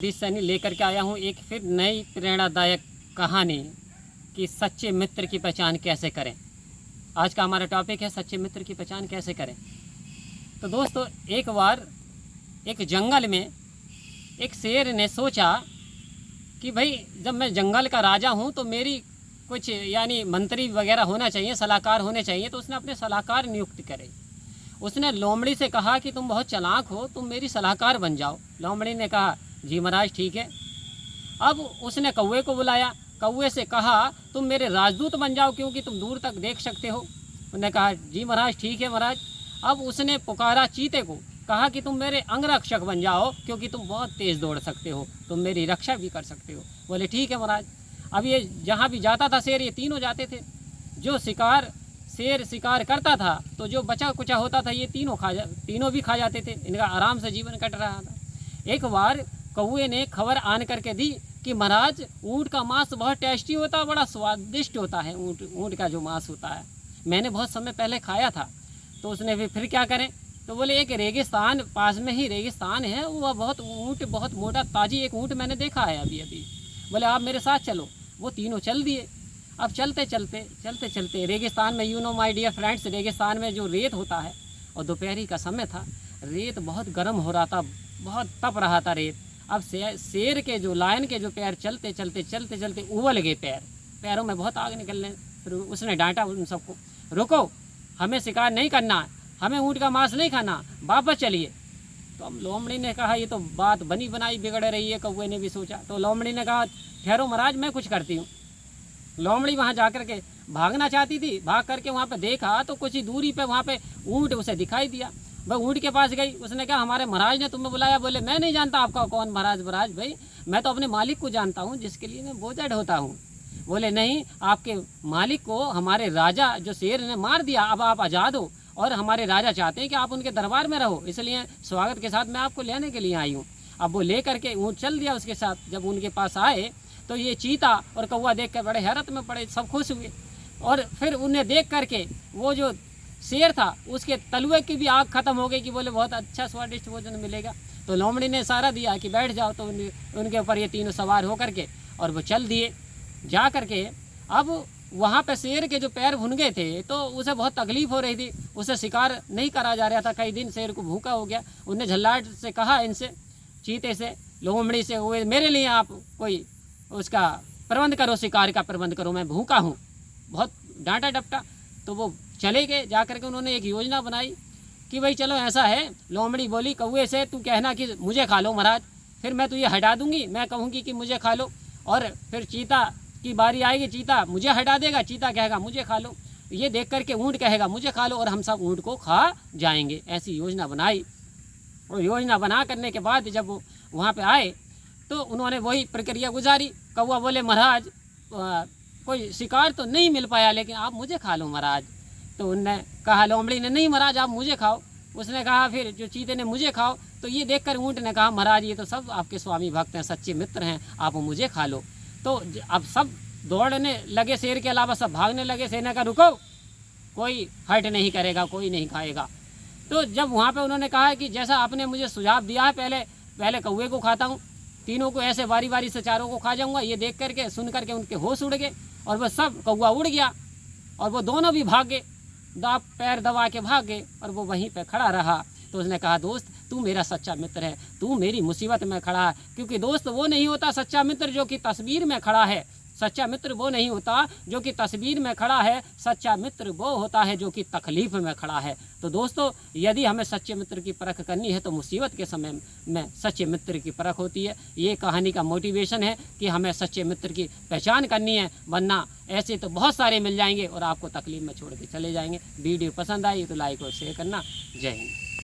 सैनी लेकर के आया हूँ एक फिर नई प्रेरणादायक कहानी कि सच्चे मित्र की पहचान कैसे करें। आज का हमारा टॉपिक है सच्चे मित्र की पहचान कैसे करें। तो दोस्तों, एक बार एक जंगल में एक शेर ने सोचा कि भाई जब मैं जंगल का राजा हूँ तो मेरी कुछ यानी मंत्री वगैरह होना चाहिए, सलाहकार होने चाहिए। तो उसने अपने सलाहकार नियुक्त करे। उसने लोमड़ी से कहा कि तुम बहुत चालाक हो, तुम मेरी सलाहकार बन जाओ। लोमड़ी ने कहा जी महाराज ठीक है। अब उसने कौवे को बुलाया, कौवे से कहा तुम मेरे राजदूत बन जाओ क्योंकि तुम दूर तक देख सकते हो। उन्होंने कहा जी महाराज ठीक है महाराज। अब उसने पुकारा चीते को, कहा कि तुम मेरे अंगरक्षक बन जाओ क्योंकि तुम बहुत तेज़ दौड़ सकते हो, तुम मेरी रक्षा भी कर सकते हो। बोले ठीक है महाराज। अब ये जहाँ भी जाता था शेर, ये तीनों जाते थे। जो शेर शिकार करता था तो जो बचा कुचा होता था ये तीनों भी खा जाते थे। इनका आराम से जीवन कट रहा था। एक बार कौवे ने खबर आन करके दी कि महाराज ऊँट का मांस बहुत टेस्टी होता है, बड़ा स्वादिष्ट होता है। ऊँट का जो मांस होता है मैंने बहुत समय पहले खाया था। तो उसने भी फिर क्या करें, तो बोले एक रेगिस्तान पास में ही रेगिस्तान है, वह बहुत ऊँट बहुत मोटा ताजी एक ऊँट मैंने देखा है अभी। बोले आप मेरे साथ चलो। वो तीनों चल दिए। अब चलते चलते रेगिस्तान में, you know my dear friends, रेगिस्तान में जो रेत होता है और दोपहरी का समय था, रेत बहुत गर्म हो रहा था, बहुत तप रहा था रेत। अब शेर के जो लायन के जो पैर चलते चलते उबल गए, पैरों में बहुत आग निकलने। फिर उसने डांटा उन सबको, रुको, हमें शिकार नहीं करना, हमें ऊँट का मांस नहीं खाना, वापस चलिए। तो अब लोमड़ी ने कहा ये तो बात बनी बनाई बिगड़ रही है। कौवे ने भी सोचा। तो लोमड़ी ने कहा ठहरो महाराज, मैं कुछ करती हूँ। लोमड़ी वहाँ जा कर के भागना चाहती थी, भाग करके वहाँ पे देखा तो कुछ ही दूरी पे वहाँ पे ऊँट उसे दिखाई दिया। वह ऊँट के पास गई। उसने कहा हमारे महाराज ने तुम्हें बुलाया। बोले मैं नहीं जानता आपका कौन महाराज भाई, मैं तो अपने मालिक को जानता हूँ जिसके लिए मैं बोझा ढोता हूँ। बोले नहीं, आपके मालिक को हमारे राजा जो शेर ने मार दिया, अब आप आज़ाद हो और हमारे राजा चाहते हैं कि आप उनके दरबार में रहो, इसलिए स्वागत के साथ मैं आपको लेने के लिए आई हूँ। अब वो ले करके ऊँट चल दिया उसके साथ। जब उनके पास आए तो ये चीता और कौवा देख कर बड़े हैरत में पड़े, सब खुश हुए। और फिर उन्हें देख करके वो जो शेर था उसके तलुए की भी आग खत्म हो गई कि बोले बहुत अच्छा स्वादिष्ट भोजन मिलेगा। तो लोमड़ी ने इशारा दिया कि बैठ जाओ। तो उनके ऊपर ये तीनों सवार हो करके और वो चल दिए। जा करके अब वहाँ पे शेर के जो पैर भुन गए थे तो उसे बहुत तकलीफ़ हो रही थी, उसे शिकार नहीं करा जा रहा था। कई दिन शेर को भूखा हो गया। उनने झल्लाट से कहा इनसे, चीते से, लोमड़ी से, वो मेरे लिए आप कोई उसका प्रबंध करो, शिकार का प्रबंध करो, मैं भूखा हूँ। बहुत डांटा डपटा। तो वो चले गए। जा करके उन्होंने एक योजना बनाई कि भाई चलो ऐसा है। लोमड़ी बोली कौवे से, तू कहना कि मुझे खा लो महाराज, फिर मैं तुझे हटा दूंगी, मैं कहूँगी कि मुझे खा लो, और फिर चीता की बारी आएगी, चीता मुझे हटा देगा, चीता कहेगा मुझे खा लो, ये देख करके ऊँट कहेगा मुझे खा लो, और हम सब ऊँट को खा जाएंगे। ऐसी योजना बनाई। और योजना बना करने के बाद जब वो वहाँ पर आए तो उन्होंने वही प्रक्रिया गुजारी। कौवा बोले महाराज कोई शिकार तो नहीं मिल पाया, लेकिन आप मुझे खा लो महाराज। तो उनने कहा, लोमड़ी ने, नहीं महाराज आप मुझे खाओ। उसने कहा फिर जो चीते ने मुझे खाओ। तो ये देखकर ऊँट ने कहा महाराज ये तो सब आपके स्वामी भक्त हैं, सच्चे मित्र हैं, आप मुझे खा लो। तो अब सब दौड़ने लगे, शेर के अलावा सब भागने लगे। शेर ने कहा रुको, कोई हट नहीं करेगा, कोई नहीं खाएगा। तो जब वहाँ पर उन्होंने कहा कि जैसा आपने मुझे सुझाव दिया है, पहले कौवे को खाता हूँ, तीनों को ऐसे बारी बारी से चारों को खा जाऊंगा। ये देख करके सुन करके उनके होश उड़ गए और वह सब कौवा उड़ गया और वो दोनों भी भाग गए, पैर दबा के भाग गए और वो वहीं पे खड़ा रहा। तो उसने कहा दोस्त तू मेरा सच्चा मित्र है, तू मेरी मुसीबत में खड़ा है। क्योंकि दोस्त वो नहीं होता सच्चा मित्र जो कि तस्वीर में खड़ा है, सच्चा मित्र वो नहीं होता जो कि तस्वीर में खड़ा है, सच्चा मित्र वो होता है जो कि तकलीफ़ में खड़ा है। तो दोस्तों, यदि हमें सच्चे मित्र की परख करनी है तो मुसीबत के समय में सच्चे मित्र की परख होती है। ये कहानी का मोटिवेशन है कि हमें सच्चे मित्र की पहचान करनी है, वरना ऐसे तो बहुत सारे मिल जाएंगे और आपको तकलीफ में छोड़ के चले जाएंगे। वीडियो पसंद आई तो लाइक और शेयर करना। जय हिंद।